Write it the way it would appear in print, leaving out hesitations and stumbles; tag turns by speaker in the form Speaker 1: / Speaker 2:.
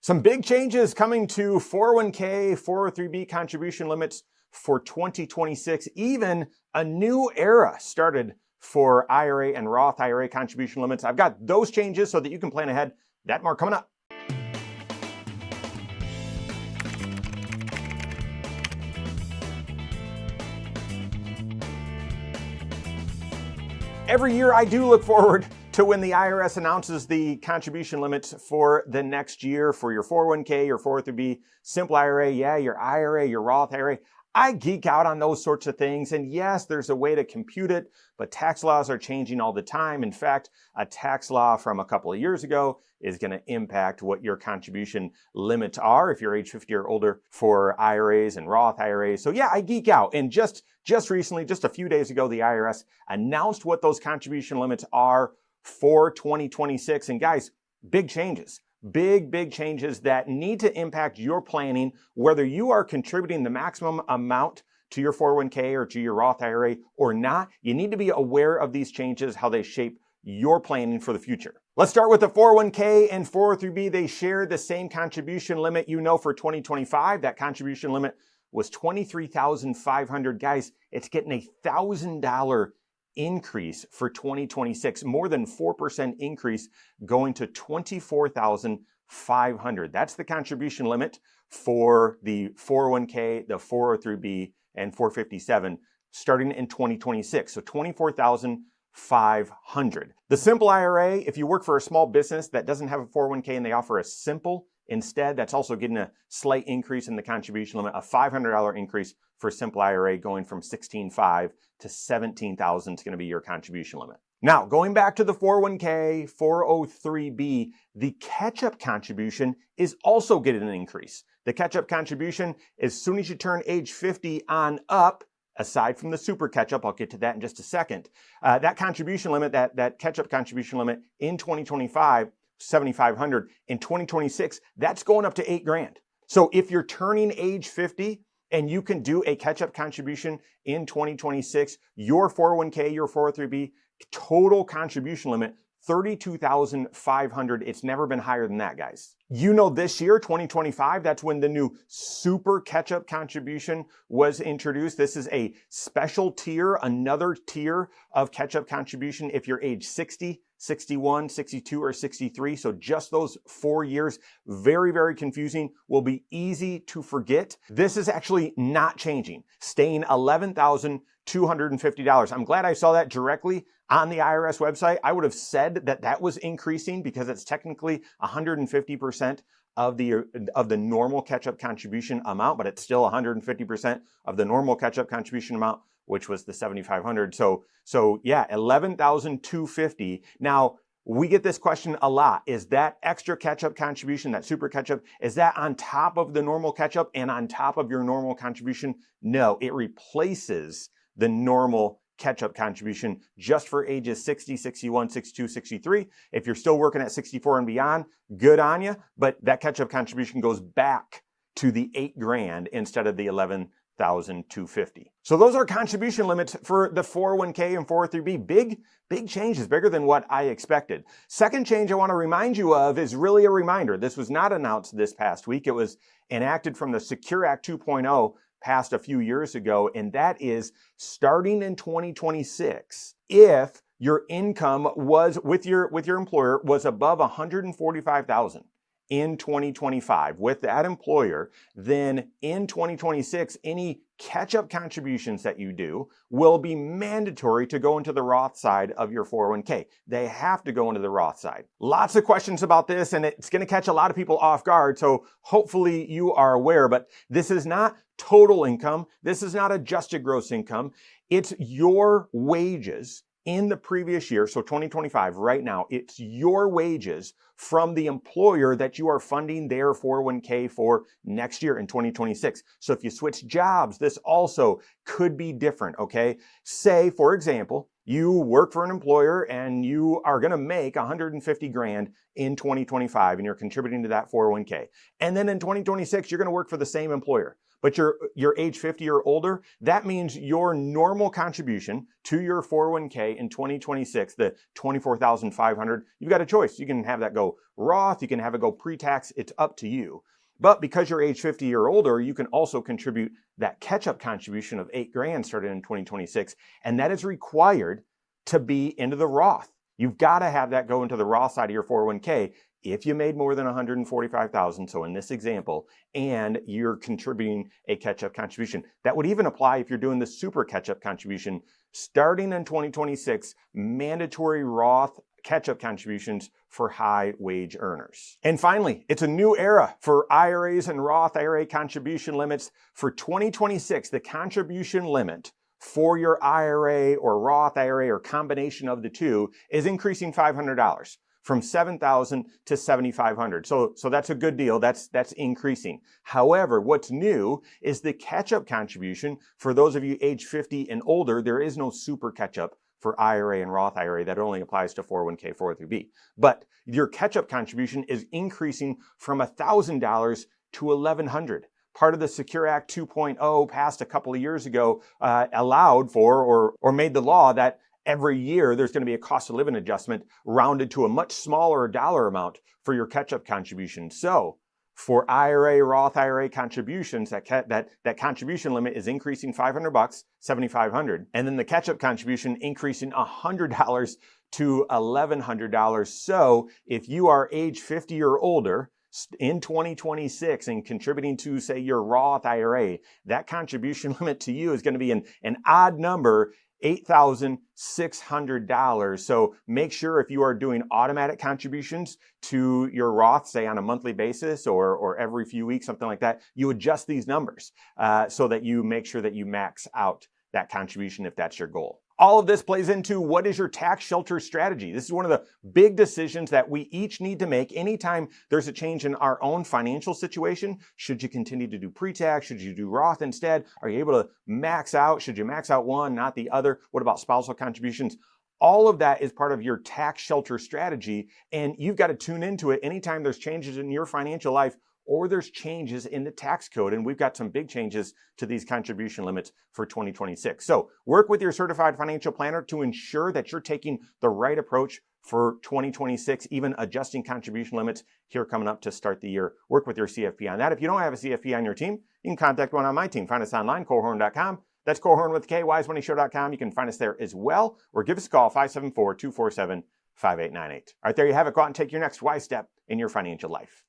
Speaker 1: Some big changes coming to 401k, 403b contribution limits for 2026. Even a new era started for IRA and Roth IRA contribution limits. I've got those changes so that you can plan ahead. That more coming up. Every year I do look forward to when the IRS announces the contribution limits for the next year for your 401k, your 403b, simple IRA, your IRA, your Roth IRA. I geek out on those sorts of things. And yes, there's a way to compute it, but tax laws are changing all the time. In fact, a tax law from a couple of years ago is going to impact what your contribution limits are if you're age 50 or older for IRAs and Roth IRAs. So yeah, I geek out. And just recently, just a few days ago, the IRS announced what those contribution limits are for 2026. And guys, big changes. Big changes that need to impact your planning, whether you are contributing the maximum amount to your 401k or to your Roth IRA or not. You need to be aware of these changes, how they shape your planning for the future. Let's start with the 401k and 403b. They share the same contribution limit. For 2025, that contribution limit was $23,500. Guys, it's getting a $1,000 increase for 2026, more than 4% increase, going to $24,500. That's the contribution limit for the 401k, the 403b, and 457 starting in 2026. So $24,500. The simple IRA, if you work for a small business that doesn't have a 401k and they offer a simple instead, that's also getting a slight increase in the contribution limit, a $500 increase for simple IRA, going from $16,500 to $17,000 is going to be your contribution limit. Now, going back to the 401k, 403b, the catch-up contribution is also getting an increase. The catch-up contribution, as soon as you turn age 50 on up, aside from the super catch-up, I'll get to that in just a second, that contribution limit, that catch-up contribution limit in 2025, $7,500. In 2026, that's going up to $8,000. So if you're turning age 50 and you can do a catch-up contribution in 2026, your 401k, your 403b, total contribution limit, $32,500. It's never been higher than that, guys. This year, 2025, that's when the new super catch-up contribution was introduced. This is a special tier, another tier of catch-up contribution if you're age 60, 61, 62, or 63. So just those 4 years, very confusing, will be easy to forget. This is actually not changing, staying $11,250. I'm glad I saw that directly on the IRS website. I would have said that was increasing because it's technically 150% of the normal catch-up contribution amount, but it's still 150% of the normal catch-up contribution amount, which was the $7,500. So yeah, $11,250. Now, we get this question a lot. Is that extra catch-up contribution, that super catch-up, is that on top of the normal catch-up and on top of your normal contribution? No, it replaces the normal catch-up contribution just for ages 60, 61, 62, 63. If you're still working at 64 and beyond, good on you, but that catch-up contribution goes back to the $8,000 instead of the $11,250. So those are contribution limits for the 401k and 403b. Big changes, bigger than what I expected. Second change I want to remind you of is really a reminder. This was not announced this past week. It was enacted from the Secure Act 2.0, passed a few years ago, and that is starting in 2026, if your income was with your employer was above $145,000 in 2025 with that employer, then in 2026, any catch-up contributions that you do will be mandatory to go into the Roth side of your 401k. They have to go into the Roth side. Lots of questions about this, and it's going to catch a lot of people off guard, so hopefully you are aware, but this is not total income. This is not adjusted gross income. It's your wages in the previous year, so 2025, right now, it's your wages from the employer that you are funding their 401k for next year in 2026. So if you switch jobs, this also could be different, okay? Say, for example, you work for an employer and you are going to make $150,000 in 2025 and you're contributing to that 401k. And then in 2026, you're going to work for the same employer. but you're age 50 or older, that means your normal contribution to your 401k in 2026, the $24,500, you've got a choice. You can have that go Roth, you can have it go pre-tax, it's up to you. But because you're age 50 or older, you can also contribute that catch-up contribution of $8,000 started in 2026, and that is required to be into the Roth. You've got to have that go into the Roth side of your 401k if you made more than $145,000, so in this example, and you're contributing a catch-up contribution. That would even apply if you're doing the super catch-up contribution. Starting in 2026, mandatory Roth catch-up contributions for high wage earners. And finally, it's a new era for IRAs and Roth IRA contribution limits. For 2026, the contribution limit for your IRA or Roth IRA or combination of the two is increasing $500 from $7,000 to $7,500. So that's a good deal. That's increasing. However, what's new is the catch-up contribution for those of you age 50 and older. There is no super catch-up for IRA and Roth IRA. That only applies to 401k, 403b. But your catch-up contribution is increasing from $1,000 to $1,100. Part of the Secure Act 2.0 passed a couple of years ago allowed for or made the law that every year there's going to be a cost of living adjustment rounded to a much smaller dollar amount for your catch-up contribution. So for IRA, Roth IRA contributions, that contribution limit is increasing $500, $7,500, and then the catch-up contribution increasing $100 to $1,100. So if you are age 50 or older in 2026 and contributing to, say, your Roth IRA, that contribution limit to you is going to be an odd number, $8,600. So make sure if you are doing automatic contributions to your Roth, say on a monthly basis or every few weeks, something like that, you adjust these numbers so that you make sure that you max out that contribution if that's your goal. All of this plays into what is your tax shelter strategy. This is one of the big decisions that we each need to make anytime there's a change in our own financial situation. Should you continue to do pre-tax? Should you do Roth instead? Are you able to max out? Should you max out one, not the other? What about spousal contributions? All of that is part of your tax shelter strategy, and you've got to tune into it anytime there's changes in your financial life or there's changes in the tax code. And we've got some big changes to these contribution limits for 2026. So work with your certified financial planner to ensure that you're taking the right approach for 2026, even adjusting contribution limits here coming up to start the year. Work with your CFP on that. If you don't have a CFP on your team, you can contact one on my team. Find us online, Korhorn.com. That's Korhorn with K, wisemoneyshow.com. You can find us there as well, or give us a call, 574-247-5898. All right, there you have it. Go out and take your next wise step in your financial life.